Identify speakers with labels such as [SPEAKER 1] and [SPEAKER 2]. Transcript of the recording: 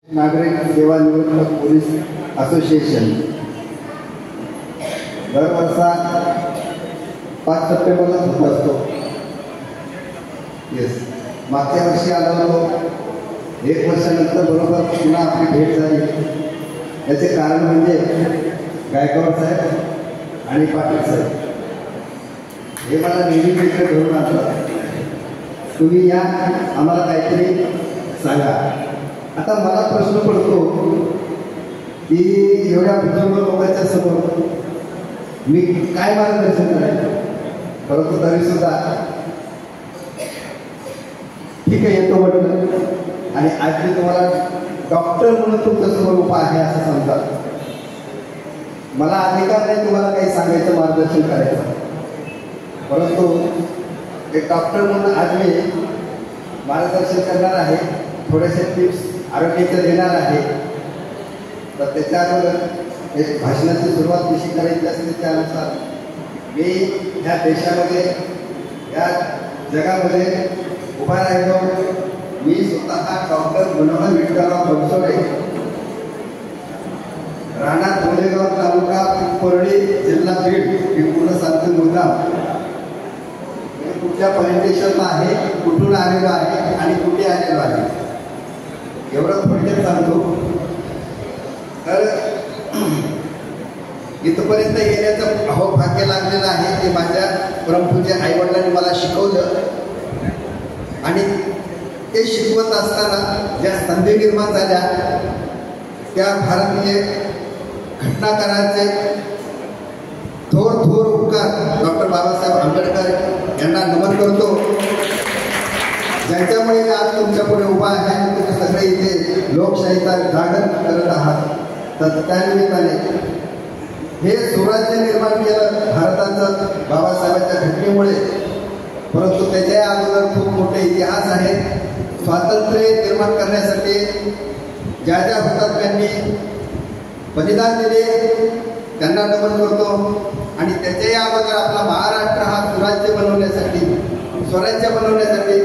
[SPEAKER 1] नागरिक सेवानिवृत्त police association दरवर्षा 5 सप्टेंबरला होत असतो. येस, मागच्या वर्षी आलो होतो. 1 वर्षानंतर बरोबर पुन्हा आपली भेट झाली. याचे कारण म्हणजे गायकवाड साहेब आणि पाटील साहेब हे मला नेहमी मित्र घेऊन आणतात. तुम्ही या, आम्हाला काहीतरी सांगा. आता मला प्रश्न पडतो की एवढ्या बुजुर्ग लोकांच्या समोर मी काय मार्गदर्शन करायचं. परंतु तरीसुद्धा ठीक आहे, येतो म्हटलं. आणि आज मी तुम्हाला डॉक्टर म्हणून तुमच्यासमोर उभा आहे असं समजा. मला अधिकार नाही तुम्हाला काही सांगायचं, मार्गदर्शन करायचं. परंतु एक डॉक्टर म्हणून आज मी मार्गदर्शन करणार आहे. थोडेसे टिप्स आरोग्याचे देणार आहे. तर त्याच्या अगोदर एक भाषणाची सुरुवात कशी करायची असते त्यानुसार मी ह्या देशामध्ये या जगामध्ये उभा राहिलो. मी स्वतः डॉक्टर मनोहर विठ्ठलराव बनसोडे, राहणार गोलेगाव तालुका पिंपरी जिल्हा बीड. मी पूर्ण सांगतो मुद्दाम. कुठल्या परिदेशातला आहे, कुठून आलेलो आहे आणि कुठे आलेलो आहे एवढं थोडक्यात सांगतो. तर इथपर्यंत येण्याचं अहोभाग्य लागलेलं आहे. ते माझ्या परमपूज्य आईवडिलांनी मला शिकवलं. आणि ते शिकवत असताना ज्या संधी निर्माण झाल्या त्या भारतीय घटनाकारांचे थोर थोर उपकार डॉक्टर बाबासाहेब आंबेडकर यांना नमन करतो, ज्यांच्यामुळे आज तुमच्या पुढे उभा आहे. तुम्ही सगळे इथे लोकशाहीचा जागर करत आहात. तर त्यानिमित्ताने हे स्वराज्य निर्माण केलं भारताचं बाबासाहेबांच्या घटनेमुळे. परंतु त्याच्या अगोदर खूप मोठे इतिहास आहे. स्वातंत्र्य निर्माण करण्यासाठी ज्या ज्या हुतात्म्यांनी बलिदान दिले त्यांना नमन करतो. आणि त्याच्याही अगोदर आपला महाराष्ट्र हा स्वराज्य बनवण्यासाठी